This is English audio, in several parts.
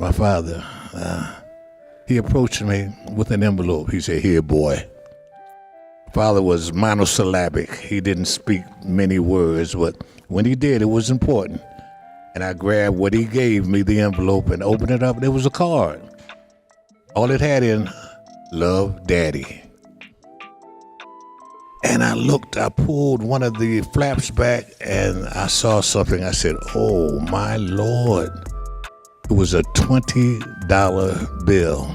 my father, he approached me with an envelope. He said, "Here, boy." Father was monosyllabic. He didn't speak many words, but when he did, it was important. And I grabbed what he gave me, the envelope, and opened it up. There was a card. All it had in, "Love, Daddy." And I looked, I pulled one of the flaps back, and I saw something. I said, "Oh, my Lord." It was a $20 bill.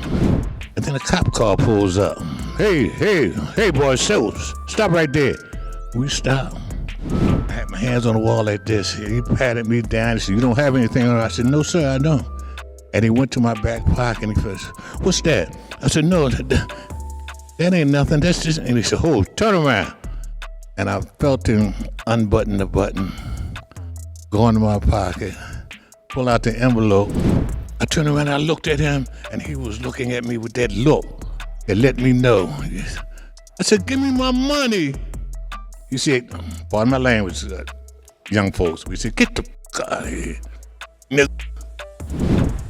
And then a cop car pulls up. Hey, boy, stop right there." We stopped. I had my hands on the wall like this. He patted me down. He said, "You don't have anything on it?" I said, "No, sir, I don't." And he went to my back pocket and he said, "What's that?" I said, "No, that ain't nothing. That's just," and he said, "Hold, turn around." And I felt him unbutton the button, go into my pocket, pull out the envelope. I turned around and I looked at him, and he was looking at me with that look. It let me know. I said, "Give me my money." He said, pardon my language, young folks, we said, "Get the fuck out of here, nigga."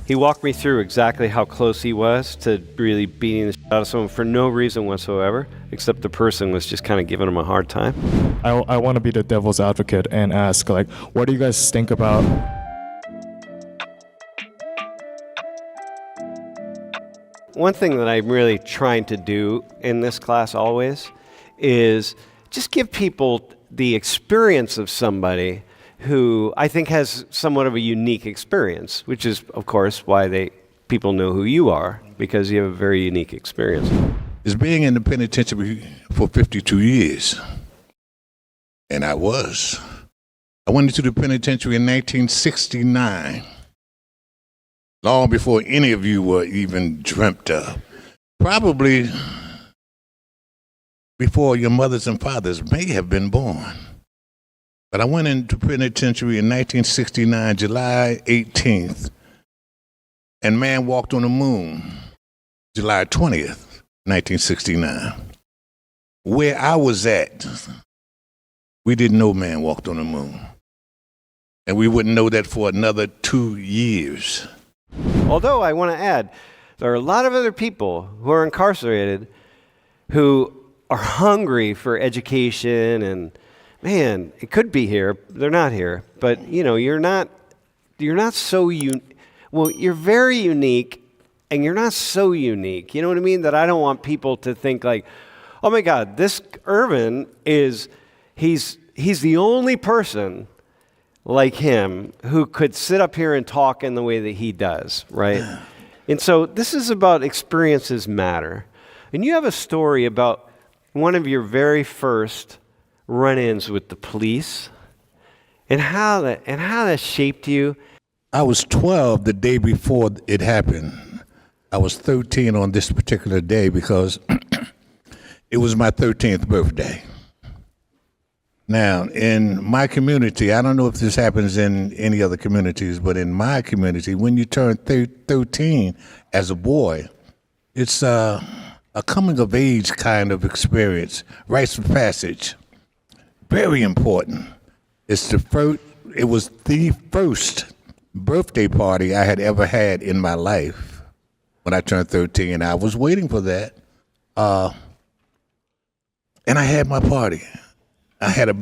He walked me through exactly how close he was to really beating the shit out of someone for no reason whatsoever, except the person was just kind of giving him a hard time. I want to be the devil's advocate and ask, like, what do you guys think about One thing that I'm really trying to do in this class always is just give people the experience of somebody who I think has somewhat of a unique experience, which is, of course, why people know who you are, because you have a very unique experience. Is being in the penitentiary for 52 years. And I was. I went into the penitentiary in 1969, long before any of you were even dreamt of. Probably before your mothers and fathers may have been born. But I went into penitentiary in 1969, July 18th, and man walked on the moon, July 20th, 1969. Where I was at, we didn't know man walked on the moon. And we wouldn't know that for another 2 years. Although I want to add, there are a lot of other people who are incarcerated who are hungry for education, and man, it could be here. They're not here, but you're not so well, you're very unique, and you're not so unique. You know what I mean? That I don't want people to think like, "Oh my God, this Irvin he's the only person like him who could sit up here and talk in the way that he does," right? And so this is about experiences matter. And you have a story about one of your very first run-ins with the police and how that shaped you. I was 12 the day before it happened. I was 13 on this particular day because it was my 13th birthday. Now, in my community, I don't know if this happens in any other communities, but in my community, when you turn 13 as a boy, it's a coming-of-age kind of experience, rites of passage. Very important. It was the first birthday party I had ever had in my life when I turned 13, and I was waiting for that. And I had my party. I had a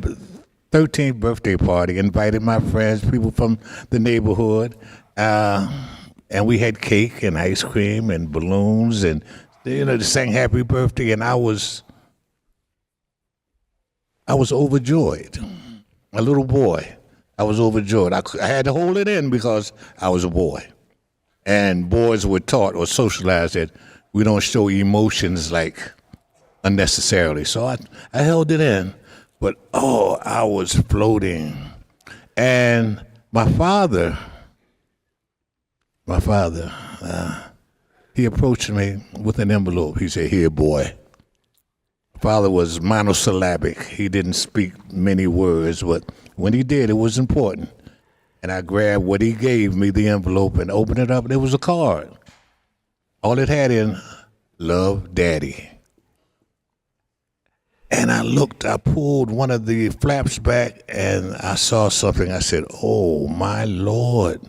13th birthday party, invited my friends, people from the neighborhood, and we had cake and ice cream and balloons, and they sang happy birthday, and I was overjoyed. A little boy, I was overjoyed. I had to hold it in because I was a boy, and boys were taught or socialized that we don't show emotions like unnecessarily. So I held it in. But, I was floating. And my father, he approached me with an envelope. He said, "Here, boy." Father was monosyllabic. He didn't speak many words, but when he did, it was important. And I grabbed what he gave me, the envelope, and opened it up. There was a card. All it had in, "Love, Daddy." And I looked, I pulled one of the flaps back, and I saw something. I said, "Oh, my Lord."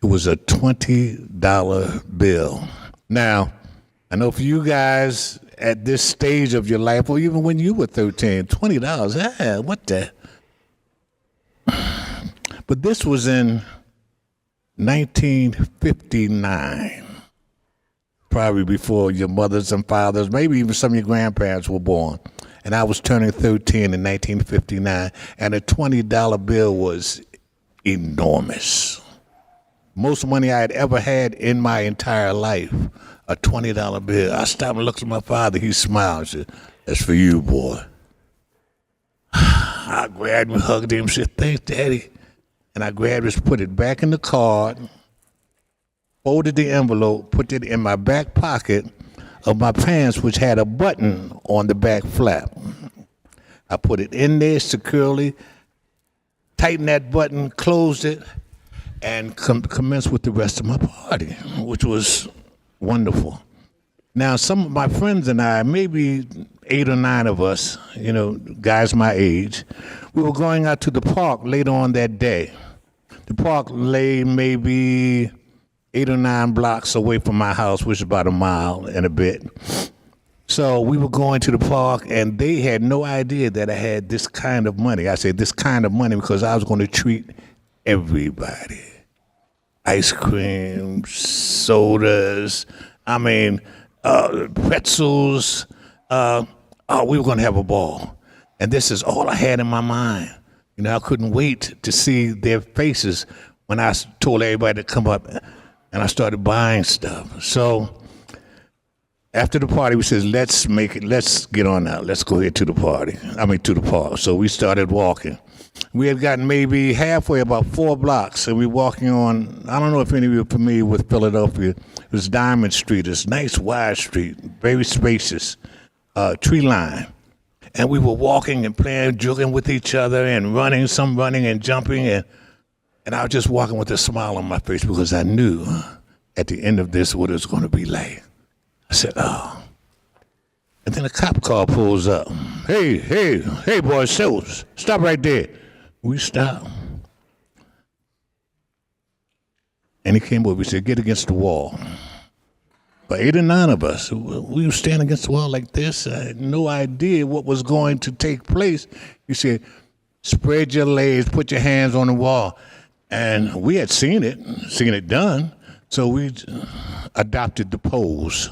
It was a $20 bill. Now, I know for you guys at this stage of your life, or even when you were 13, $20, what the? But this was in 1959, probably before your mothers and fathers, maybe even some of your grandparents were born. And I was turning 13 in 1959, and a $20 bill was enormous. Most money I had ever had in my entire life, a $20 bill. I stopped and looked at my father. He smiled and said, "That's for you, boy." I grabbed him, hugged him, said, "Thanks, Daddy." And I grabbed it, put it back in the card, folded the envelope, put it in my back pocket of my pants, which had a button on the back flap. I put it in there securely, tightened that button, closed it, and commenced with the rest of my party, which was wonderful. Now, some of my friends and I, maybe 8 or 9 of us, guys my age, we were going out to the park later on that day. The park lay maybe 8 or 9 blocks away from my house, which is about a mile and a bit. So we were going to the park, and they had no idea that I had this kind of money. I said this kind of money because I was going to treat everybody. Ice cream, sodas, pretzels. We were going to have a ball. And this is all I had in my mind. I couldn't wait to see their faces when I told everybody to come up, and I started buying stuff. So after the party, we said, let's get on out. Let's go ahead to the park. So we started walking. We had gotten maybe halfway, about 4 blocks, and we were walking on, I don't know if any of you are familiar with Philadelphia. It was Diamond Street. It's a nice, wide street, very spacious, tree line. And we were walking and playing, joking with each other and running, some running and jumping. And I was just walking with a smile on my face because I knew at the end of this what it was going to be like. I said, oh. And then a cop car pulls up. Hey, boys, stop right there. We stopped. And he came over. He said, get against the wall. But 8 or 9 of us, we were standing against the wall like this. I had no idea what was going to take place. He said, spread your legs, put your hands on the wall. And we had seen it done. So we adopted the pose.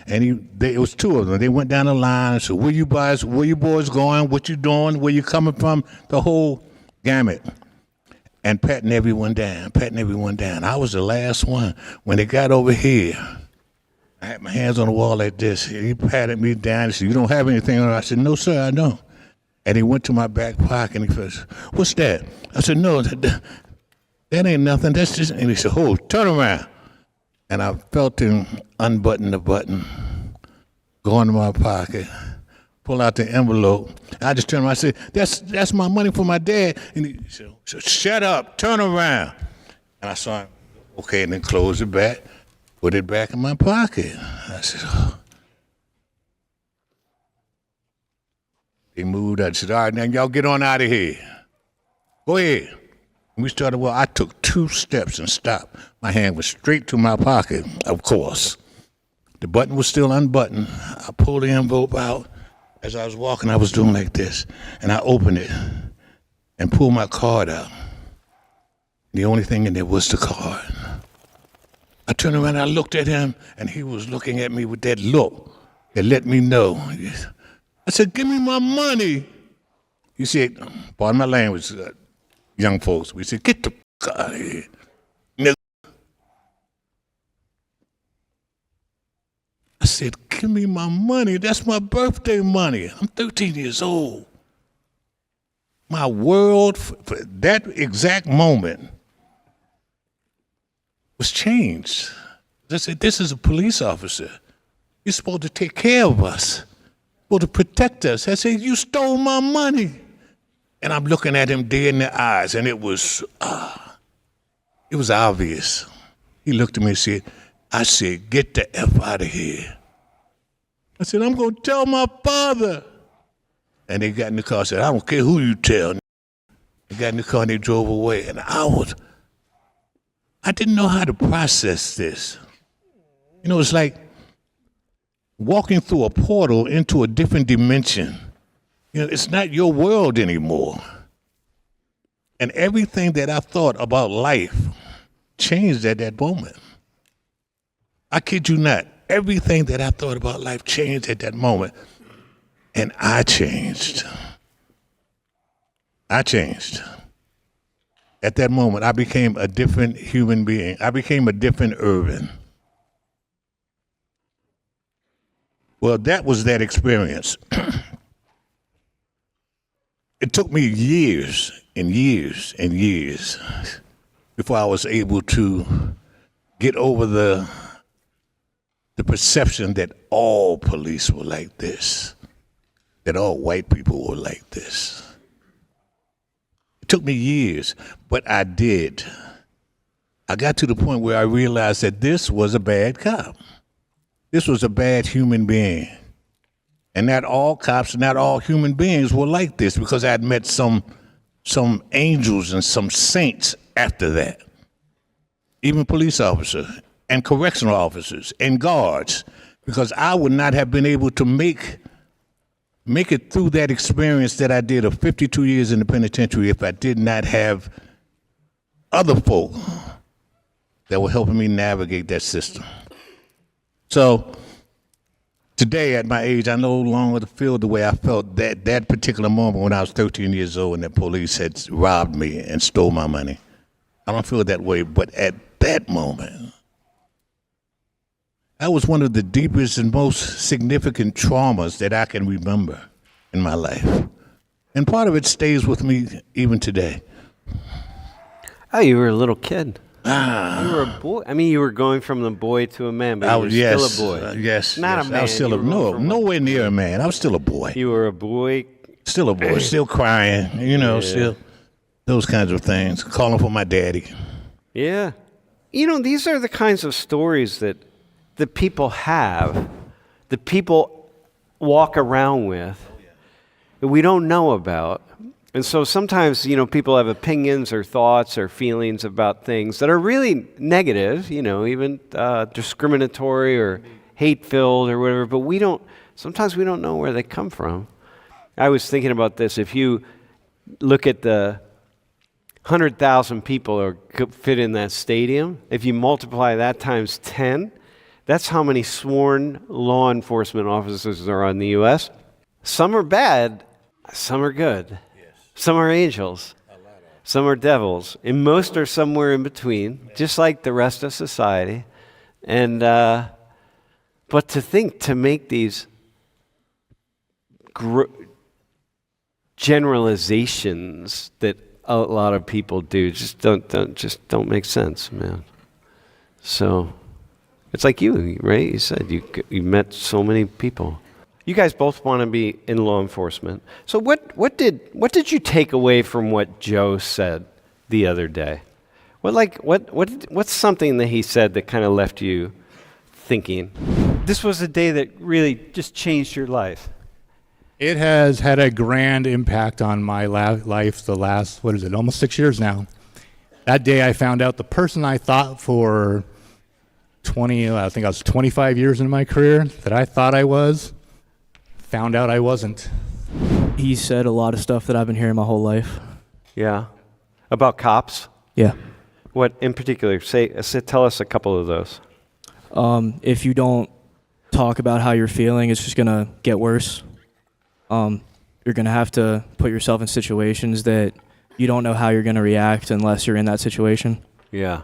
And it was 2 of them. They went down the line and said, where you boys going? What you doing? Where you coming from? The whole gamut. And patting everyone down. I was the last one. When they got over here, I had my hands on the wall like this. He patted me down. He said, you don't have anything on? I said, no, sir, I don't. And he went to my back pocket and he said, what's that? I said, no, that ain't nothing. That's just, and he said, turn around. And I felt him unbutton the button, go into my pocket, pull out the envelope. I just turned around. I said, that's my money for my dad. And he said, shut up, turn around. And I saw him, okay, and then close it back, put it back in my pocket. I said, oh. He moved out. I said, all right, now y'all get on out of here. Go ahead. And we started, I took 2 steps and stopped. My hand was straight to my pocket, of course. The button was still unbuttoned. I pulled the envelope out. As I was walking, I was doing like this. And I opened it and pulled my card out. The only thing in there was the card. I turned around and I looked at him, and he was looking at me with that look that let me know. I said, give me my money. He said, pardon my language, young folks, we said, get the fuck out of here, nigga. I said, give me my money. That's my birthday money. I'm 13 years old. My world, for that exact moment, was changed. I said, this is a police officer. You're supposed to take care of us, supposed to protect us. I said, you stole my money. And I'm looking at him dead in the eyes, and it was obvious. He looked at me and said, I said, get the F out of here. I said, I'm going to tell my father. And they got in the car and said, I don't care who you tell. They got in the car and they drove away. And I I didn't know how to process this. You know, it's like walking through a portal into a different dimension. You know, it's not your world anymore. And everything that I thought about life changed at that moment. I kid you not. Everything that I thought about life changed at that moment. And I changed. I changed. At that moment, I became a different human being. I became a different Irvin. Well, that was that experience. It took me years and years and years before I was able to get over the perception that all police were like this, that all white people were like this. It took me years, but I did. I got to the point where I realized that this was a bad cop. This was a bad human being. And not all cops, not all human beings were like this, because I had met some angels and some saints after that. Even police officers and correctional officers and guards, because I would not have been able to make it through that experience that I did of 52 years in the penitentiary if I did not have other folk that were helping me navigate that system. So today, at my age, I no longer feel the way I felt that particular moment when I was 13 years old and the police had robbed me and stole my money. I don't feel that way, but at that moment, that was one of the deepest and most significant traumas that I can remember in my life. And part of it stays with me even today. Oh, you were a little kid. You were a boy. I mean, you were going from the boy to a man, but you were still a boy. Yes. Not a man. I was still nowhere near a man. I was still a boy. You were a boy. Still a boy. Still crying. Still those kinds of things. Calling for my daddy. Yeah. These are the kinds of stories that the people have, the people walk around with, that we don't know about. And so sometimes, people have opinions or thoughts or feelings about things that are really negative, even discriminatory or hate-filled or whatever, but sometimes we don't know where they come from. I was thinking about this. If you look at the 100,000 people who could fit in that stadium, if you multiply that times 10, that's how many sworn law enforcement officers there are in the U.S. Some are bad, some are good. Some are angels, some are devils, and most are somewhere in between, just like the rest of society. And but to make these generalizations that a lot of people do just don't make sense, man. So it's like you, right? You said you met so many people. You guys both want to be in law enforcement. So what did you take away from what Joe said the other day? What's something that he said that kind of left you thinking? This was a day that really just changed your life. It has had a grand impact on my life the last, almost 6 years now. That day I found out the person I thought for 25 years in my career that I thought I was, found out I wasn't. He said a lot of stuff that I've been hearing my whole life. Yeah. About cops? Yeah. What in particular? Tell us a couple of those. If you don't talk about how you're feeling, it's just going to get worse. You're going to have to put yourself in situations that you don't know how you're going to react unless you're in that situation. Yeah.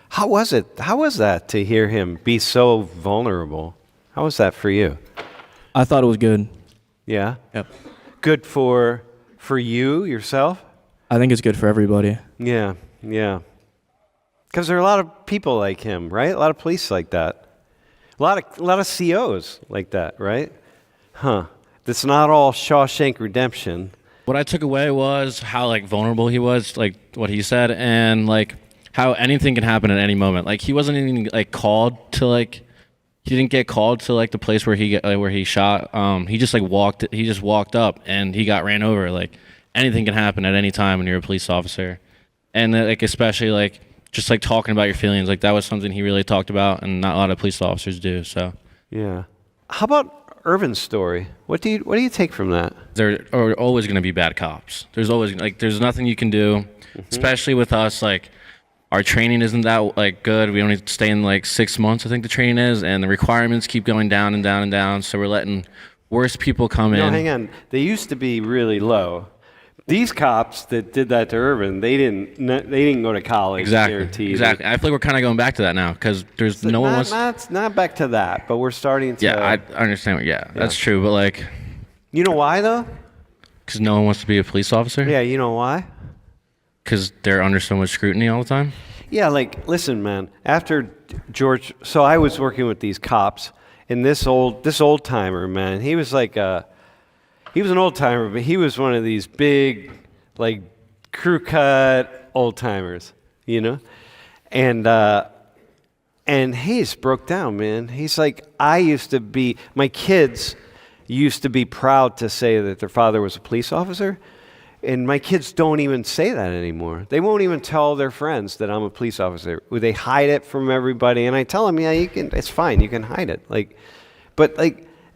How was it? How was that to hear him be so vulnerable? How was that for you? I thought it was good. Yeah? Yep. Good for you, yourself? I think it's good for everybody. Yeah. Because there are a lot of people like him, right? A lot of police like that. A lot of COs like that, right? Huh. That's not all Shawshank Redemption. What I took away was how vulnerable he was, what he said, and how anything can happen at any moment. He wasn't even called to he didn't get called to the place where he shot. He just walked up and he got ran over. Anything can happen at any time when you're a police officer. and like especially like just like talking about your feelings, like that was something he really talked about, and not a lot of police officers do. So Yeah. How about Irvin's story? What do you take from that? there are always going to be bad cops. There's always like there's nothing you can do, especially with us. Like our training isn't that like good. We only stay in like 6 months, I think the training is, and the requirements keep going down and down and down. So we're letting worse people come No, in. hang on. They used to be really low. These cops that did that to Irvin, they didn't go to college. Exactly. Guaranteed. Exactly. I feel like we're kind of going back to that now because there's no one wants. Not back to that, but we're starting to. Yeah, I understand. Yeah, that's true. But like, You know why though? because no one wants to be a police officer. Yeah, you know why? Because they're under so much scrutiny all the time. Yeah, like listen, man. After George, so I was working with these cops, and this old timer, man, he was like he was an old timer, but he was one of these big, like crew cut old timers, you know, and he just broke down, man. He's like, my kids used to be proud to say that their father was a police officer. And my kids don't even say that anymore. They won't even tell their friends that I'm a police officer. They hide it from everybody. And I tell them, yeah, you can. It's fine. You can hide it. But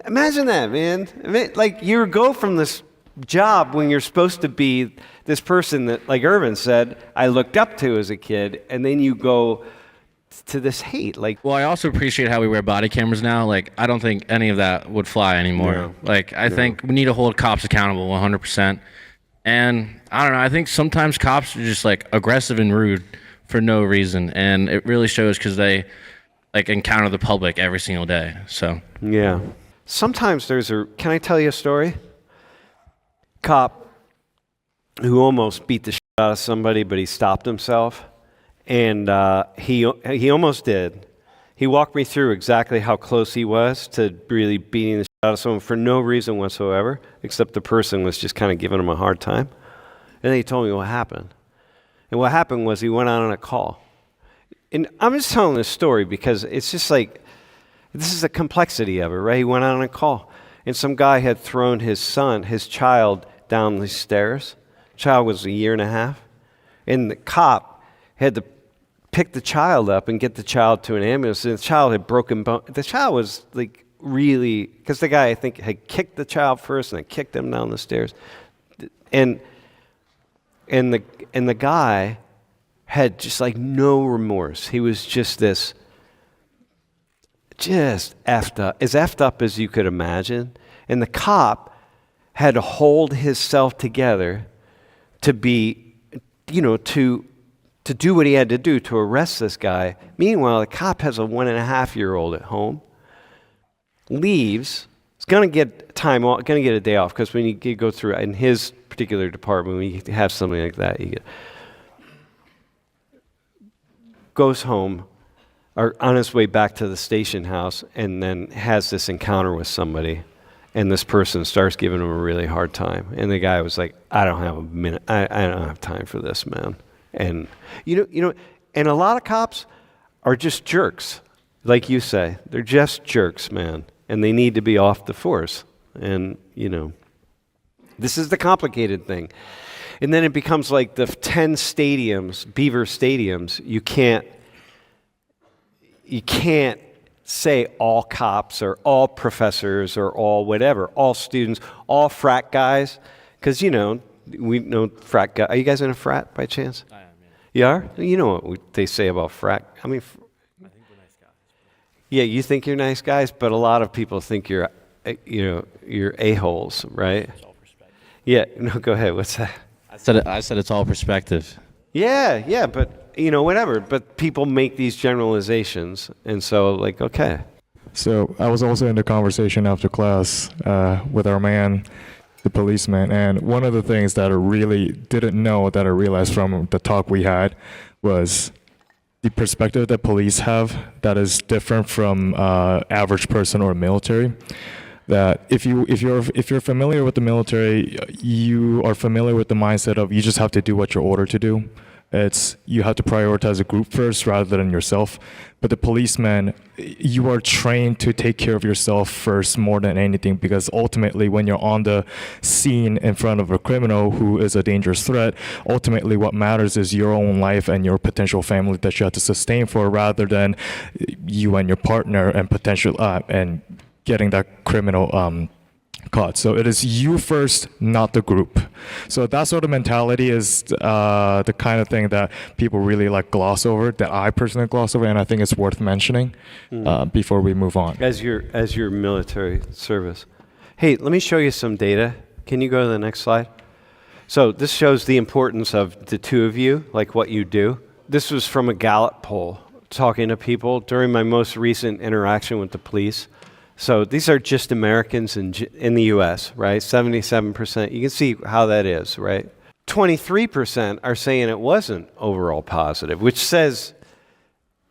imagine that, man. Like you go from this job when you're supposed to be this person that, like Irvin said, I looked up to as a kid, and then you go to this hate. Like, Well, I also appreciate how we wear body cameras now. Like, I don't think any of that would fly anymore. No. Like, I think we need to hold cops accountable 100%. And I don't know, I think sometimes cops are just like aggressive and rude for no reason. And it really shows because they like encounter the public every single day. So, yeah. Sometimes can I tell you a story? Cop who almost beat the shit out of somebody, but he stopped himself. And he almost did. He walked me through exactly how close he was to really beating the shit out of someone for no reason whatsoever, except the person was just kind of giving him a hard time. And then he told me what happened. And what happened was he went out on a call. And I'm just telling this story because it's just like, this is the complexity of it, right? He went out on a call. And some guy had thrown his child down the stairs. The child was 1.5 years. And the cop had to pick the child up and get the child to an ambulance. And the child had broken bone. The child was like really, because the guy I think had kicked the child first and then kicked him down the stairs. And the guy had just like no remorse. He was just this, just as effed up as you could imagine. And the cop had to hold himself together to be, to do what he had to do to arrest this guy. Meanwhile, the cop has a 1.5-year-old at home, leaves, is going to get time off, going to get a day off, because when you go through, in his particular department, when you have something like that, goes home, or on his way back to the station house, and then has this encounter with somebody, and this person starts giving him a really hard time. And the guy was like, I don't have a minute, I don't have time for this, man. And and a lot of cops are just jerks, like you say. They're just jerks, man, and they need to be off the force. And this is the complicated thing. And then it becomes like the 10 stadiums, Beaver stadiums. You can't say all cops or all professors or all whatever, all students, all frat guys, because we know frat guys. Are you guys in a frat by chance? I am. Yeah. You are? You know what they say about frat? I think we're nice guys. Yeah, you think you're nice guys, but a lot of people think you're a-holes, right? It's all perspective. Yeah. No, go ahead. What's that? I said it's all perspective. Yeah, but whatever. But people make these generalizations, and so like, okay. So I was also in the conversation after class with our man, the policeman, and one of the things that I really didn't know that I realized from the talk we had was the perspective that police have that is different from average person or military. That if you're familiar with the military, you are familiar with the mindset of you just have to do what you're ordered to do. It's you have to prioritize a group first rather than yourself. But the policeman, you are trained to take care of yourself first more than anything, because ultimately when you're on the scene in front of a criminal who is a dangerous threat, ultimately what matters is your own life and your potential family that you have to sustain for, rather than you and your partner and potential and getting that criminal caught. So it is you first, not the group. So that sort of mentality is the kind of thing that people really like gloss over, that I personally gloss over, and I think it's worth mentioning before we move on. As your military service. Hey, let me show you some data. Can you go to the next slide? So this shows the importance of the two of you, like what you do. This was from a Gallup poll, talking to people during my most recent interaction with the police. So these are just Americans in the U.S., right? 77%. You can see how that is, right? 23% are saying it wasn't overall positive, which says,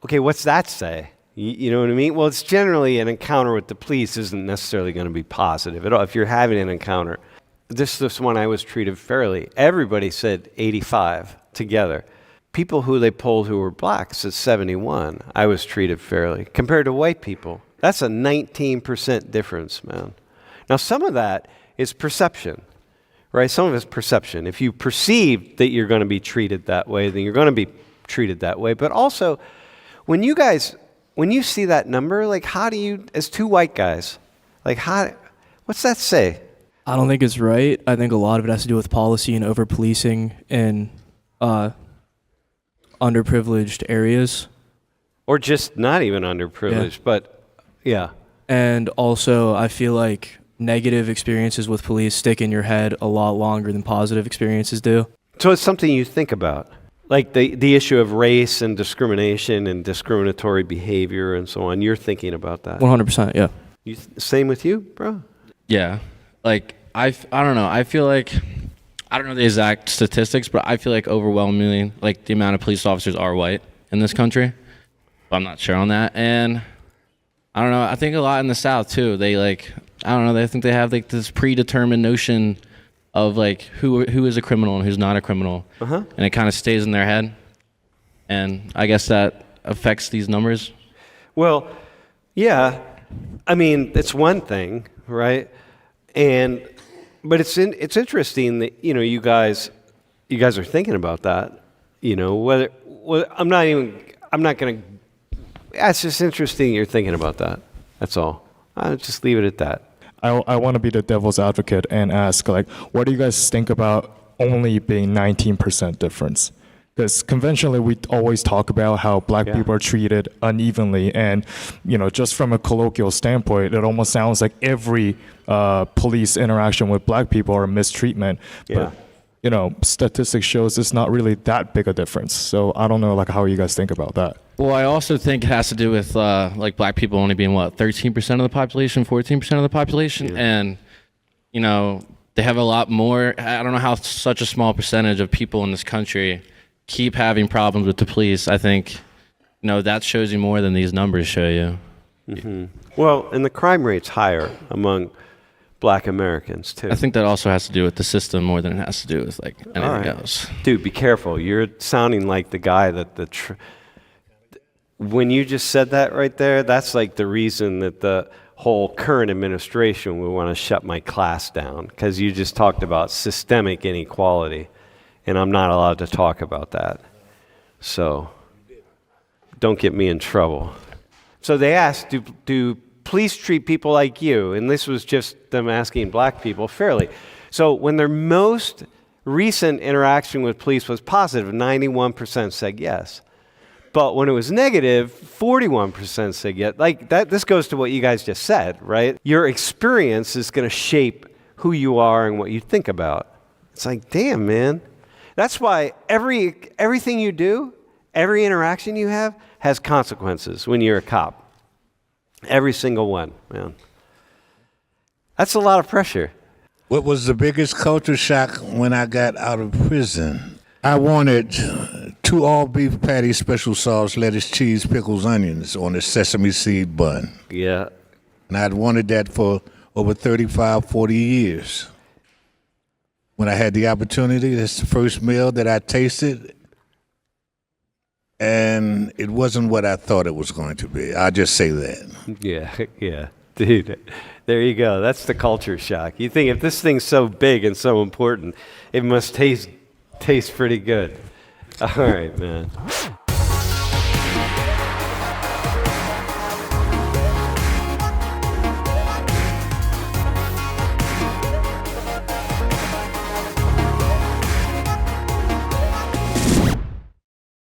okay, what's that say? You know what I mean? Well, it's generally an encounter with the police isn't necessarily going to be positive at all. If you're having an encounter, this one I was treated fairly. Everybody said 85 together. People who they polled who were black said 71. I was treated fairly compared to white people. That's a 19% difference, man. Now, some of that is perception, right? Some of it's perception. If you perceive that you're going to be treated that way, then you're going to be treated that way. But also, when you see that number, like, how do you, as two white guys, like, what's that say? I don't think it's right. I think a lot of it has to do with policy and over-policing in underprivileged areas. Or just not even underprivileged, but yeah. And also, I feel like negative experiences with police stick in your head a lot longer than positive experiences do. So it's something you think about, like the issue of race and discrimination and discriminatory behavior and so on. You're thinking about that. 100%, yeah. Same with you, bro? Yeah. Like, I don't know. I feel like, I don't know the exact statistics, but I feel like overwhelmingly, like, the amount of police officers are white in this country. I'm not sure on that. And I don't know. I think a lot in the South too. They like, I don't know. I think they have like this predetermined notion of like who is a criminal and who's not a criminal, and it kind of stays in their head. And I guess that affects these numbers. Well, yeah. I mean, it's one thing, right? But it's interesting that you guys are thinking about that. I'm not going to. It's just interesting you're thinking about that. That's all. I'll just leave it at that. I want to be the devil's advocate and ask, like, what do you guys think about only being 19% difference? Because conventionally, we always talk about how black people are treated unevenly. And, just from a colloquial standpoint, it almost sounds like every police interaction with black people are mistreatment. Yeah. But, statistics shows it's not really that big a difference. So I don't know, like, how you guys think about that. Well, I also think it has to do with like black people only being 13% of the population, 14% of the population, and they have a lot more. I don't know how such a small percentage of people in this country keep having problems with the police. I think that shows you more than these numbers show you. Mm-hmm. Well, and the crime rate's higher among black Americans too. I think that also has to do with the system more than it has to do with like anything else. Dude, be careful. You're sounding like the guy that when you just said that right there, that's like the reason that the whole current administration would want to shut my class down, because you just talked about systemic inequality, and I'm not allowed to talk about that. So don't get me in trouble. So they asked, do police treat people like you? And this was just them asking black people fairly. So when their most recent interaction with police was positive, 91% said yes. But when it was negative, 41% said yes. Like that, this goes to what you guys just said, right? Your experience is going to shape who you are and what you think about. It's like, damn, man. That's why everything you do, every interaction you have, has consequences when you're a cop. Every single one, man. That's a lot of pressure. What was the biggest culture shock when I got out of prison? I wanted 2 all-beef patties, special sauce, lettuce, cheese, pickles, onions on a sesame seed bun. Yeah. And I'd wanted that for over 35, 40 years. When I had the opportunity, that's the first meal that I tasted. and it wasn't what I thought it was going to be. I'll just say that. Yeah, dude. There you go. That's the culture shock. You think if this thing's so big and so important, it must taste pretty good. All right, man.